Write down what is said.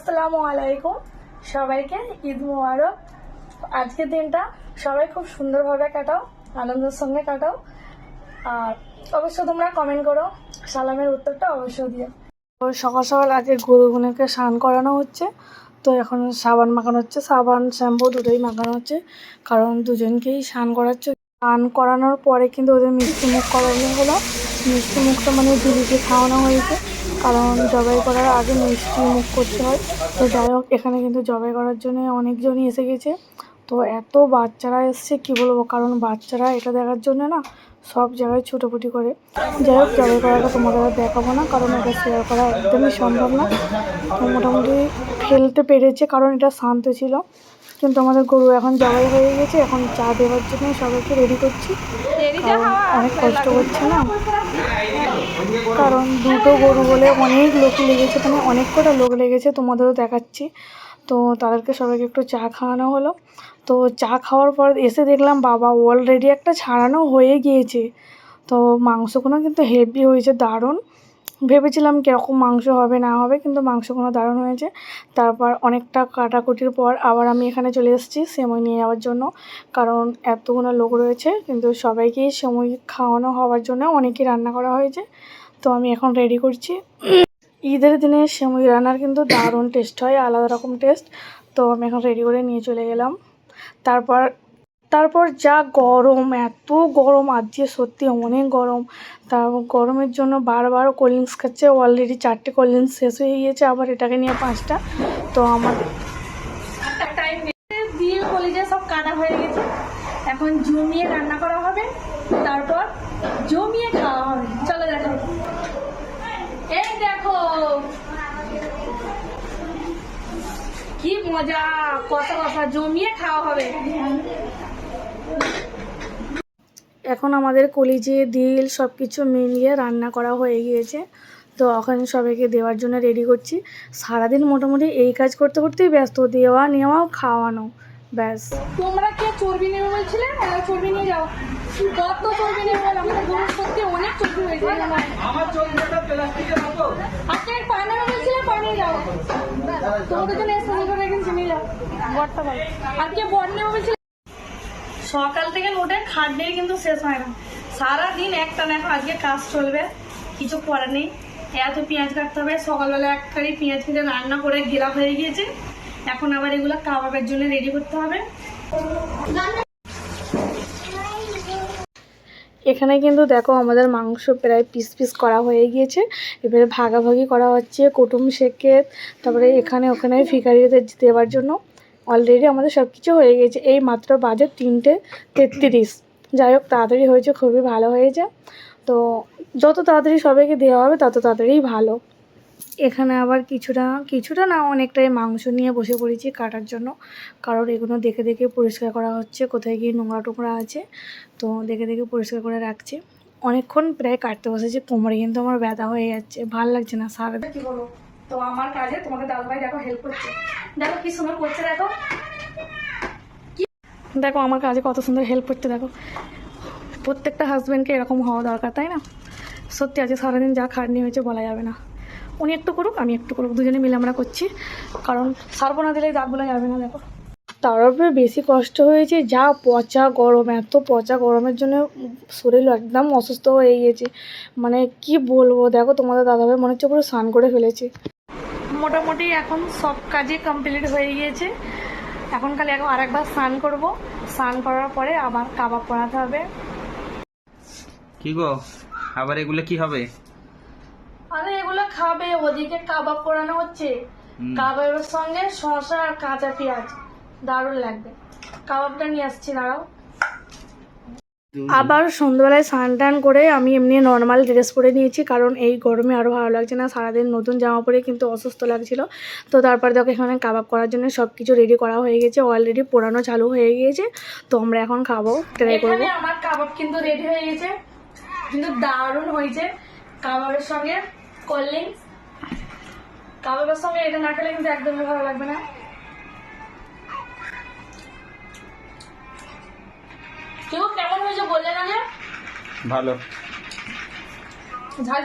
আসসালামু আলাইকুম সবাইকে, ঈদ মুবারক। আজকের দিনটা সবাই খুব সুন্দরভাবে কাটাও, আনন্দের সঙ্গে কাটাও। আর অবশ্য তোমরা কমেন্ট করো, সালামের উত্তরটা অবশ্যই দিও। সকাল সকাল আগে গরুগুলোকে স্নান করানো হচ্ছে। তো এখন সাবান মাখানো হচ্ছে, সাবান শ্যাম্পু দুটোই মাখানো হচ্ছে, কারণ দুজনকেই স্নান করাচ্ছে। স্নান করানোর পরে কিন্তু ওদের মিষ্টি মুখ করানো হলো। মিষ্টি মুখটা মানে দিদিকে খাওয়ানো হয়েছে, কারণ জবাই করার আগে মিষ্টি মুখ করতে হয়। তো যাই হোক, এখানে কিন্তু জবাই করার জন্য অনেকজনই এসে গেছে। তো এত বাচ্চারা এসছে কি বলবো, কারণ বাচ্চারা এটা দেখার জন্য না সব জায়গায় ছুটোপুটি করে। যাই হোক, জবাই করাটা তোমাদের আর দেখাবো না, কারণ এটা শেয়ার করা একদমই সম্ভব না। তো মোটামুটি ফেলতে পেরেছে, কারণ এটা শান্ত ছিল। কিন্তু আমাদের গরু এখন জবাই হয়ে গেছে, এখন চা দেওয়ার জন্য সবাইকে রেডি করছি। কারণ অনেক কষ্ট করছে না, কারণ দুটো গরু বলে অনেক লোক লেগেছে, মানে অনেক কটা লোক লেগেছে, তোমাদেরও দেখাচ্ছি। তো তাদেরকে সবাইকে একটু চা খাওয়ানো হলো। তো চা খাওয়ার পর এসে দেখলাম বাবা অলরেডি একটা ছাড়ানো হয়ে গিয়েছে। তো মাংসগুলো কিন্তু হেভি হয়েছে, দারুণ। ভেবেছিলাম কীরকম মাংস হবে না হবে, কিন্তু মাংসগুলো দারুণ হয়েছে। তারপর অনেকটা কাটাকুটির পর আবার আমি এখানে চলে এসেছি সেমই নিয়ে যাওয়ার জন্য, কারণ এতগুলো লোক রয়েছে, কিন্তু সবাইকেই সেমই খাওয়ানো হওয়ার জন্য অনেকেই রান্না করা হয়েছে। তো আমি এখন রেডি করছি। ঈদের দিনে সেমই রান্নার কিন্তু দারুণ টেস্ট হয়, আলাদা রকম টেস্ট। তো আমি এখন রেডি করে নিয়ে চলে গেলাম। তারপর যা গরম, এত গরম আজকে সত্যি অনেক গরম। তারপর গরমের জন্য বারবার কোল্ড ড্রিঙ্কস খাচ্ছে, অলরেডি 4টে কোল্ড ড্রিঙ্কস শেষ হয়ে গিয়েছে, আবার এটাকে নিয়ে 5টা। তো আমাদের দিয়ে কলিজা সব কাটা হয়ে গেছে, এখন জমিয়ে রান্না করা হবে, তারপর জমিয়ে খাওয়া হবে। চলো দেখো, এই দেখো কি মজা, কত জমিয়ে খাওয়া হবে। এখন আমাদের কলিজে দিল সব কিছু মিলিয়ে রান্না করা হয়ে গিয়েছে। তো ওখানে সবাইকে দেওয়ার জন্য রেডি করছি। সারাদিন মোটামুটি এই কাজ করতে করতেই ব্যস্ত, দেওয়া নেওয়া খাওয়ানো, ব্যাস। তোমরা কে চর্বি নেবে বলছিলে? চর্বি নিয়ে যাও, কত চর্বি নেবে বল, আমাদের গরুর সত্যি অনেক চর্বি হয়েছে। আমার চর্বিটা প্লাস্টিকের মতো। আজকে পানি নেবে বলছিলে, পানি যাও, তোমাদের জন্য স্পেশাল করে রেখেছি, নিয়ে যাও। বরটা ভালো, আজকে বর নেবে বলছিলে। সকাল থেকে নোটে খাটলেই কিন্তু শেষ হয় না, সারাদিন একটা না এখন আজকে কাজ চলবে, কিছু করার নেই। এত পেঁয়াজ কাটতে হবে, সকালবেলা এক কারি পেঁয়াজ কেটে রান্না করে ঘেরা হয়ে গিয়েছে, এখন আবার এগুলো কাবাবের জন্য রেডি করতে হবে। এখানে কিন্তু দেখো আমাদের মাংস প্রায় পিস পিস করা হয়ে গিয়েছে, এবারে ভাগাভাগি করা হচ্ছে কুটুম শেখে, তারপরে এখানে ওখানে ফিকারিদের দেওয়ার জন্য। অলরেডি আমাদের সব কিছু হয়ে গেছে, এই মাত্র বাজে 3:33। যাই হোক, তাড়াতাড়ি হয়েছে, খুবই ভালো হয়েছে। তো যত তাড়াতাড়ি সবাইকে দেওয়া হবে তত তাড়াতাড়ি ভালো। এখানে আবার কিছুটা না অনেকটাই মাংস নিয়ে বসে পড়েছি কাটার জন্য, কারণ এগুলো দেখে দেখে পরিষ্কার করা হচ্ছে, কোথায় গিয়ে নোংরা টোংরা আছে, তো দেখে দেখে পরিষ্কার করে রাখছি। অনেকক্ষণ প্রায় কাটতে বসেছি, কোমরে কিন্তু আমার ব্যথা হয়ে যাচ্ছে, ভাল লাগছে না সারাদিন। কি বলো, তো আমার কাজে তোমাকে দাদু ভাই দেখো হেল্প করছে, দেখো কি সুন্দর করছে, দেখো আমার কাজে কত সুন্দর হেল্প করতে। দেখো, প্রত্যেকটা হাজব্যান্ডকে এরকম হওয়া দরকার, তাই না? সত্যি আজকে সারাদিন যা খাটনি হয়েছে বলা যাবে না। উনি একটু করুক, আমি একটু করুক, দুজনে মিলে আমরা করছি, কারণ সারবো না দিলে দাগ বলা যাবে না। দেখো, তার উপরে বেশি কষ্ট হয়েছে, যা পচা গরম, এত পচা গরমের জন্য শরীর একদম অসুস্থ হয়ে গিয়েছে, মানে কি বলবো। দেখো তোমাদের দাদাভাই মনে হচ্ছে পুরো স্নান করে ফেলেছে। মোটামুটি এখন সব কাজই কমপ্লিট হয়ে গিয়েছে, এখন খালি আরেকবার স্নান করবো, স্নান করার পরে আবার কাবাব বানাতে হবে। কি গো, আবার এগুলো কি হবে? আরে এগুলো খাবে, ওদিকে কাবাব পোড়ানো হচ্ছে, কাবাবের সঙ্গে শসা আর কাঁচা পেঁয়াজ দারুণ লাগবে। কাবাবটা নিয়ে আসছি, দাঁড়াও। আবার সন্ধ্যাবেলায় স্নান টান করে আমি এমনি নর্মাল ড্রেস পরে নিয়েছি, কারণ এই গরমে আরও ভালো লাগছে না, সারাদিন নতুন জামা পরে কিন্তু অসুস্থ লাগছিল। তো তারপর দেখো এখানে কাবাব করার জন্য সব কিছু রেডি করা হয়ে গেছে, অলরেডি পোড়ানো চালু হয়ে গিয়েছে। তো আমরা এখন খাবো, ট্রাই করবো। আমার কাবাব কিন্তু রেডি হয়ে গেছে, কিন্তু দারুণ হয়েছে। কাবাবের সঙ্গে কোল্ড ড্রিঙ্কস, কাবাবের সঙ্গে এটা না খেলে কিন্তু একদমই ভালো লাগবে না। কেমন হয়েছে বললে না? ভালো, ঝাল